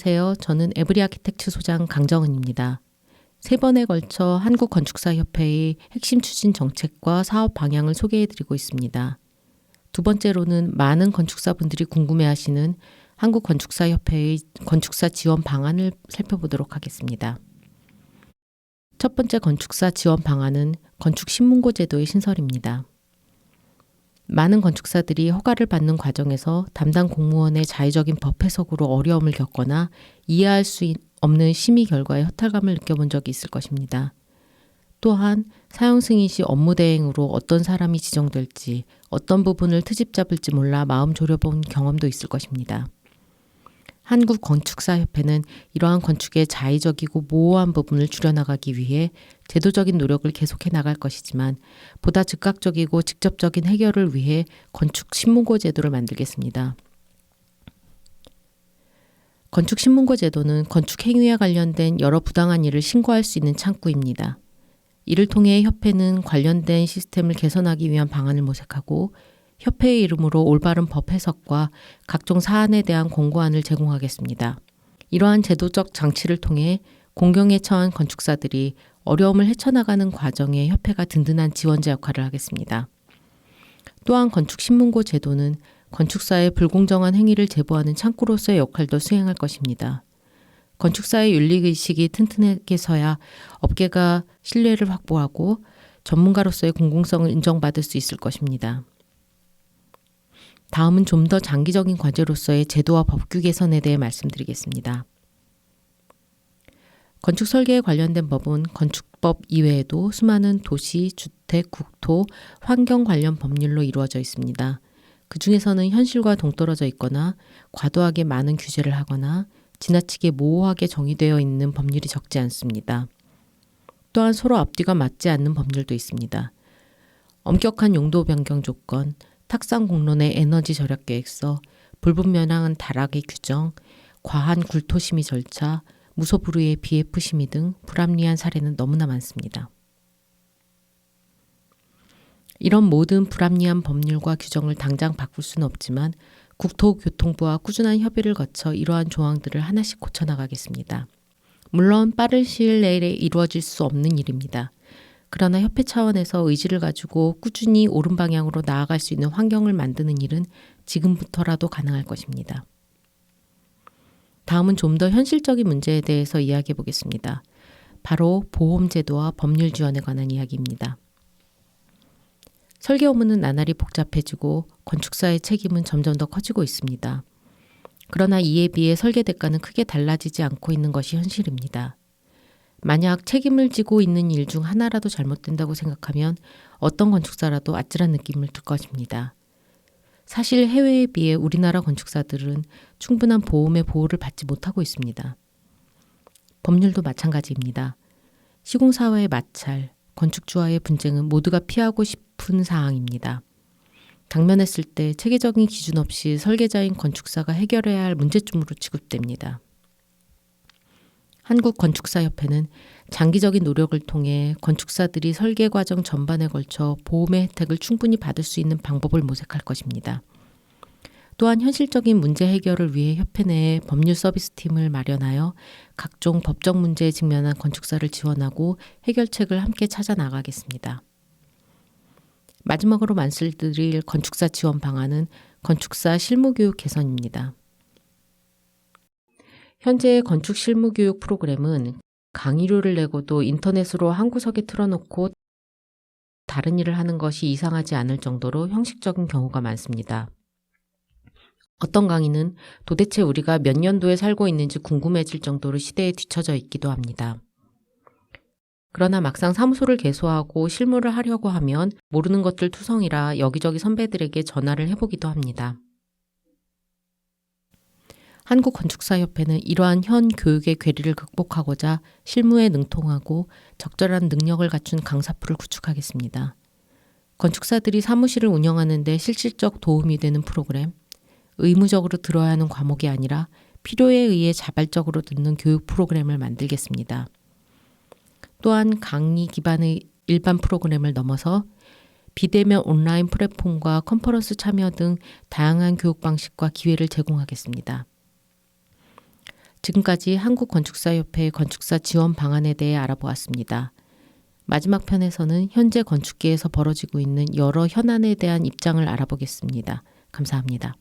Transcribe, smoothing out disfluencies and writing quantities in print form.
안녕하세요. 저는 에브리 아키텍처 소장 강정은입니다. 3번에 걸쳐 한국건축사협회의 핵심 추진 정책과 사업 방향을 소개해드리고 있습니다. 두 번째로는 많은 건축사분들이 궁금해하시는 한국건축사협회의 건축사 지원 방안을 살펴보도록 하겠습니다. 첫 번째 건축사 지원 방안은 건축신문고 제도의 신설입니다. 많은 건축사들이 허가를 받는 과정에서 담당 공무원의 자의적인 법 해석으로 어려움을 겪거나 이해할 수 없는 심의 결과에 허탈감을 느껴본 적이 있을 것입니다. 또한 사용 승인 시 업무 대행으로 어떤 사람이 지정될지, 어떤 부분을 트집 잡을지 몰라 마음 졸여본 경험도 있을 것입니다. 한국건축사협회는 이러한 건축의 자의적이고 모호한 부분을 줄여나가기 위해 제도적인 노력을 계속해 나갈 것이지만 보다 즉각적이고 직접적인 해결을 위해 건축신문고 제도를 만들겠습니다. 건축신문고 제도는 건축행위와 관련된 여러 부당한 일을 신고할 수 있는 창구입니다. 이를 통해 협회는 관련된 시스템을 개선하기 위한 방안을 모색하고 협회의 이름으로 올바른 법 해석과 각종 사안에 대한 공고안을 제공하겠습니다. 이러한 제도적 장치를 통해 공경에 처한 건축사들이 어려움을 헤쳐나가는 과정에 협회가 든든한 지원자 역할을 하겠습니다. 또한 건축신문고 제도는 건축사의 불공정한 행위를 제보하는 창구로서의 역할도 수행할 것입니다. 건축사의 윤리의식이 튼튼하게서야 업계가 신뢰를 확보하고 전문가로서의 공공성을 인정받을 수 있을 것입니다. 다음은 좀 더 장기적인 과제로서의 제도와 법규 개선에 대해 말씀드리겠습니다. 건축 설계에 관련된 법은 건축법 이외에도 수많은 도시, 주택, 국토, 환경 관련 법률로 이루어져 있습니다. 그 중에서는 현실과 동떨어져 있거나 과도하게 많은 규제를 하거나 지나치게 모호하게 정의되어 있는 법률이 적지 않습니다. 또한 서로 앞뒤가 맞지 않는 법률도 있습니다. 엄격한 용도 변경 조건, 탁상 공론의 에너지 절약 계획서, 불분명한 다락의 규정, 과한 굴토 심의 절차, 무소불위의 BF 심의 등 불합리한 사례는 너무나 많습니다. 이런 모든 불합리한 법률과 규정을 당장 바꿀 수는 없지만 국토교통부와 꾸준한 협의를 거쳐 이러한 조항들을 하나씩 고쳐나가겠습니다. 물론 빠른 시일 내에 이루어질 수 없는 일입니다. 그러나 협회 차원에서 의지를 가지고 꾸준히 옳은 방향으로 나아갈 수 있는 환경을 만드는 일은 지금부터라도 가능할 것입니다. 다음은 좀 더 현실적인 문제에 대해서 이야기해 보겠습니다. 바로 보험제도와 법률 지원에 관한 이야기입니다. 설계 업무는 나날이 복잡해지고 건축사의 책임은 점점 더 커지고 있습니다. 그러나 이에 비해 설계 대가는 크게 달라지지 않고 있는 것이 현실입니다. 만약 책임을 지고 있는 일 중 하나라도 잘못된다고 생각하면 어떤 건축사라도 아찔한 느낌을 들 것입니다. 사실 해외에 비해 우리나라 건축사들은 충분한 보험의 보호를 받지 못하고 있습니다. 법률도 마찬가지입니다. 시공사와의 마찰, 건축주와의 분쟁은 모두가 피하고 싶은 사항입니다. 당면했을 때 체계적인 기준 없이 설계자인 건축사가 해결해야 할 문제점으로 취급됩니다. 한국건축사협회는 장기적인 노력을 통해 건축사들이 설계 과정 전반에 걸쳐 보험의 혜택을 충분히 받을 수 있는 방법을 모색할 것입니다. 또한 현실적인 문제 해결을 위해 협회 내에 법률 서비스팀을 마련하여 각종 법적 문제에 직면한 건축사를 지원하고 해결책을 함께 찾아 나가겠습니다. 마지막으로 말씀드릴 건축사 지원 방안은 건축사 실무교육 개선입니다. 현재 건축 실무교육 프로그램은 강의료를 내고도 인터넷으로 한 구석에 틀어놓고 다른 일을 하는 것이 이상하지 않을 정도로 형식적인 경우가 많습니다. 어떤 강의는 도대체 우리가 몇 년도에 살고 있는지 궁금해질 정도로 시대에 뒤처져 있기도 합니다. 그러나 막상 사무소를 개소하고 실무를 하려고 하면 모르는 것들 투성이라 여기저기 선배들에게 전화를 해보기도 합니다. 한국건축사협회는 이러한 현 교육의 괴리를 극복하고자 실무에 능통하고 적절한 능력을 갖춘 강사풀을 구축하겠습니다. 건축사들이 사무실을 운영하는 데 실질적 도움이 되는 프로그램, 의무적으로 들어야 하는 과목이 아니라 필요에 의해 자발적으로 듣는 교육 프로그램을 만들겠습니다. 또한 강의 기반의 일반 프로그램을 넘어서 비대면 온라인 플랫폼과 컨퍼런스 참여 등 다양한 교육 방식과 기회를 제공하겠습니다. 지금까지 한국건축사협회 건축사 지원 방안에 대해 알아보았습니다. 마지막 편에서는 현재 건축계에서 벌어지고 있는 여러 현안에 대한 입장을 알아보겠습니다. 감사합니다.